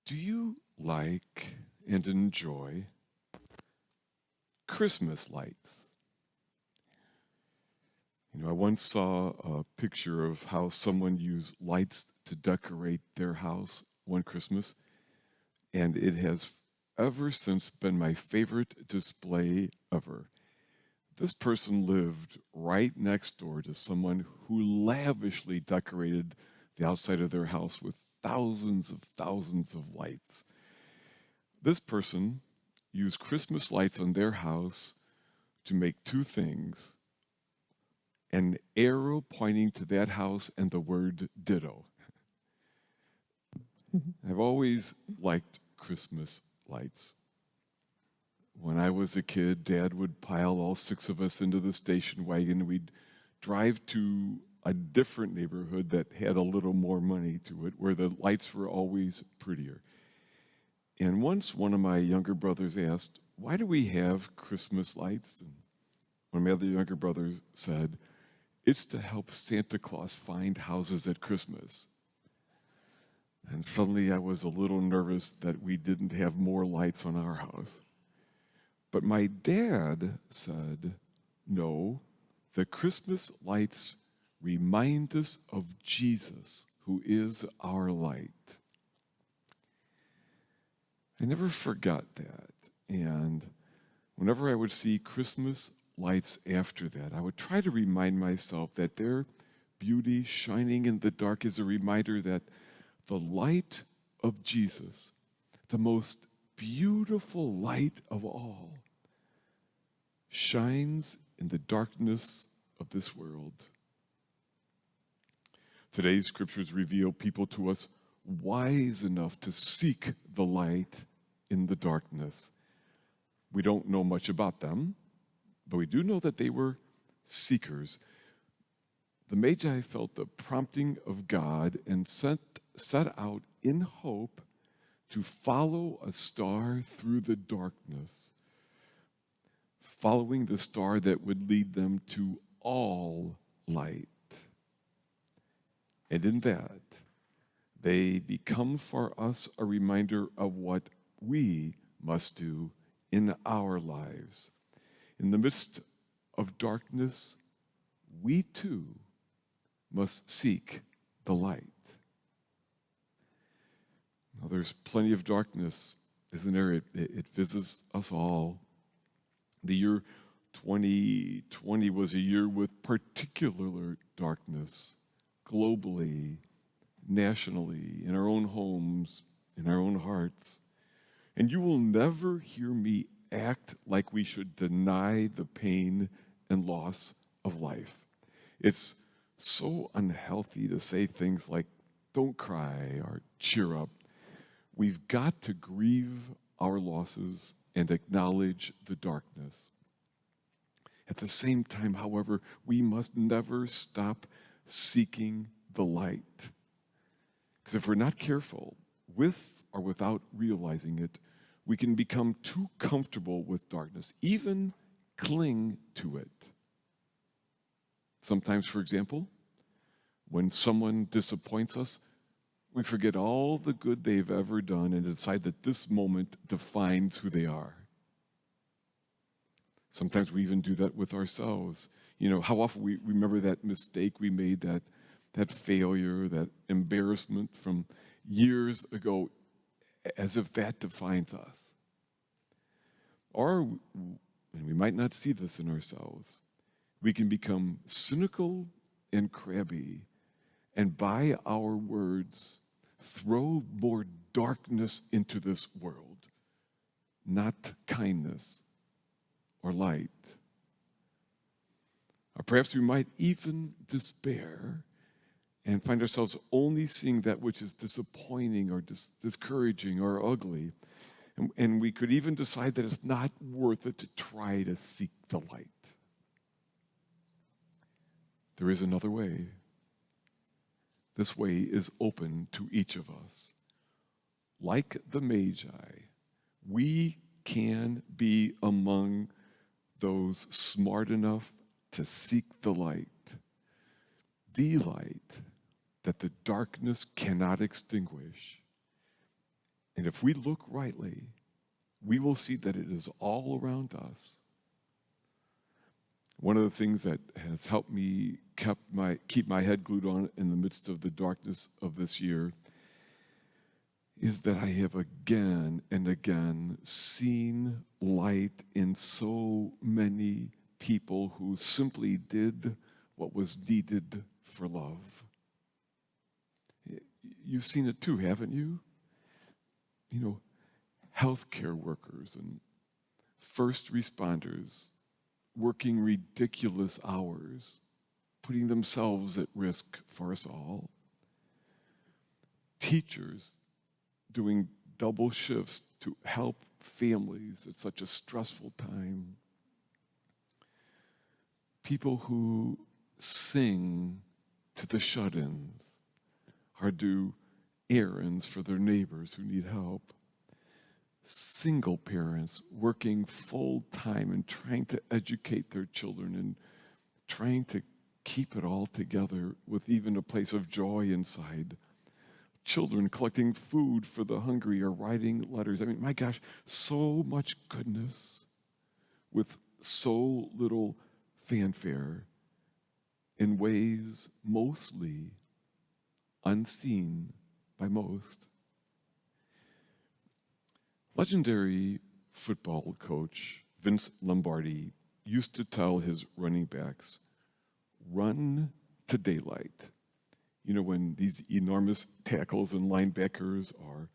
Do you like and enjoy Christmas lights? I once saw a picture of how someone used lights to decorate their house one Christmas, and it has ever since been my favorite display ever. This person lived right next door to someone who lavishly decorated the outside of their house with thousands of lights. This person used Christmas lights on their house to make two things: an arrow pointing to that house and the word ditto. I've always liked Christmas lights. When I was a kid, Dad would pile all six of us into the station wagon. We'd drive to a different neighborhood that had a little more money to it, where the lights were always prettier. And once one of my younger brothers asked, "Why do we have Christmas lights?" And one of my other younger brothers said, "It's to help Santa Claus find houses at Christmas." And suddenly I was a little nervous that we didn't have more lights on our house. But my dad said, "No, the Christmas lights remind us of Jesus, who is our light." I never forgot that. And whenever I would see Christmas lights after that, I would try to remind myself that their beauty shining in the dark is a reminder that the light of Jesus, the most beautiful light of all, shines in the darkness of this world. Today's scriptures reveal people to us wise enough to seek the light in the darkness. We don't know much about them, but we do know that they were seekers. The Magi felt the prompting of God and set out in hope to follow a star through the darkness, following the star that would lead them to all light. And in that, they become for us a reminder of what we must do in our lives. In the midst of darkness, we too must seek the light. Now, there's plenty of darkness, isn't there? It visits us all. The year 2020 was a year with particular darkness, globally, nationally, in our own homes, in our own hearts. And you will never hear me act like we should deny the pain and loss of life. It's so unhealthy to say things like, "Don't cry," or "cheer up." We've got to grieve our losses and acknowledge the darkness. At the same time, however, we must never stop seeking the light. Because if we're not careful, with or without realizing it, we can become too comfortable with darkness, even cling to it. Sometimes, for example, when someone disappoints us, we forget all the good they've ever done and decide that this moment defines who they are. Sometimes we even do that with ourselves. How often we remember that mistake we made, that failure, that embarrassment from years ago, as if that defines us. Or, and we might not see this in ourselves, we can become cynical and crabby, and by our words, throw more darkness into this world, not kindness or light. Or perhaps we might even despair and find ourselves only seeing that which is disappointing or discouraging or ugly. And we could even decide that it's not worth it to try to seek the light. There is another way. This way is open to each of us. Like the Magi, we can be among those smart enough to seek the light that the darkness cannot extinguish, And if we look rightly, we will see that it is all around us. One of the things that has helped me keep my head glued on in the midst of the darkness of this year is that I have again and again seen light in so many people who simply did what was needed for love. You've seen it too, haven't you? You know, healthcare workers and first responders working ridiculous hours, putting themselves at risk for us all. Teachers doing double shifts to help families at such a stressful time. People who sing to the shut-ins or do errands for their neighbors who need help. Single parents working full time and trying to educate their children and trying to keep it all together with even a place of joy inside. Children collecting food for the hungry or writing letters. I mean, my gosh, so much goodness with so little fanfare in ways mostly unseen by most. Legendary football coach Vince Lombardi used to tell his running backs, run to daylight. You know, when these enormous tackles and linebackers are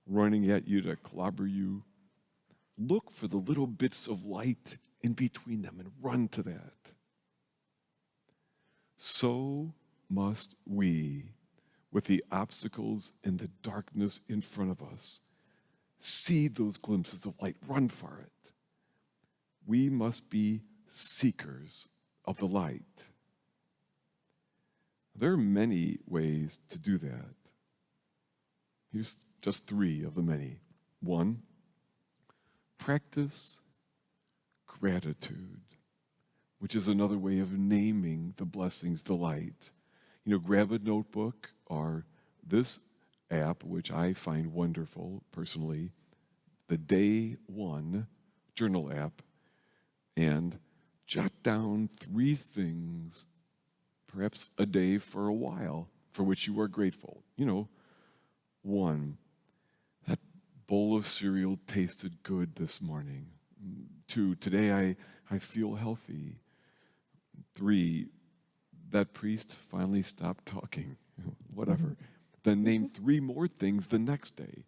running at you to clobber you, look for the little bits of light in between them and run to that. So must we, with the obstacles and the darkness in front of us, see those glimpses of light, run for it. We must be seekers of the light. There are many ways to do that. Here's just 3 of the many. 1, practice gratitude, which is another way of naming the blessings, the light. You know, grab a notebook or this app, which I find wonderful personally, the Day One journal app, and jot down 3 things, perhaps a day for a while, for which you are grateful. You know, 1, that bowl of cereal tasted good this morning. 2, today I feel healthy. 3, that priest finally stopped talking. Whatever. Then name 3 more things the next day.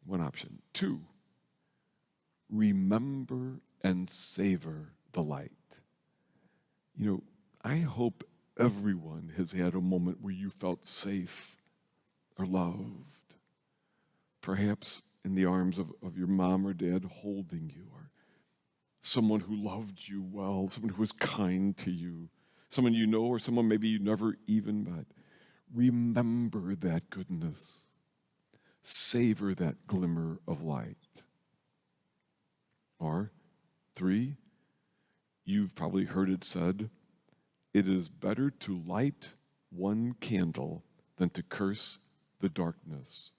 1 option. 2, remember and savor the light. You know, I hope everyone has had a moment where you felt safe or loved. Perhaps in the arms of your mom or dad holding you, or someone who loved you well, someone who was kind to you, someone you know or someone maybe you never even met. Remember that goodness. Savor that glimmer of light. Or 3, you've probably heard it said, it is better to light 1 candle than to curse the darkness.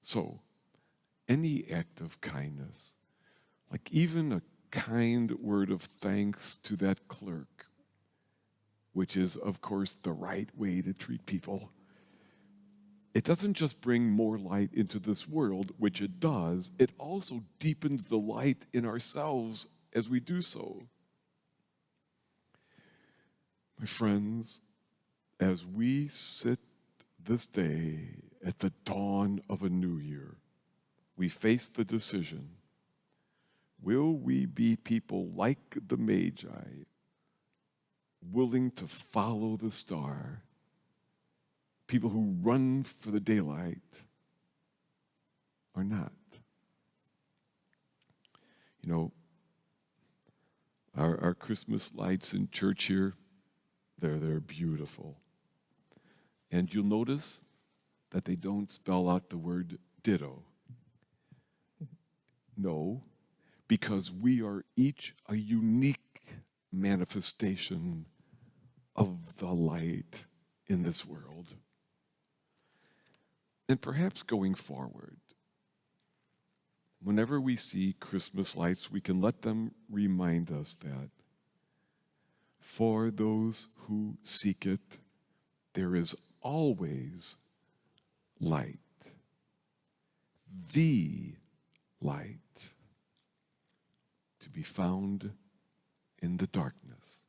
So, any act of kindness, like even a kind word of thanks to that clerk, which is, of course, the right way to treat people, it doesn't just bring more light into this world, which it does, it also deepens the light in ourselves as we do so. My friends, as we sit this day at the dawn of a new year, we face the decision, will we be people like the Magi, willing to follow the star, people who run for the daylight, or not? You know, our Christmas lights in church here, they're beautiful. And you'll notice that they don't spell out the word ditto. No, because we are each a unique manifestation of the light in this world. And perhaps going forward, whenever we see Christmas lights, we can let them remind us that for those who seek it, there is always light. The light to be found in the darkness.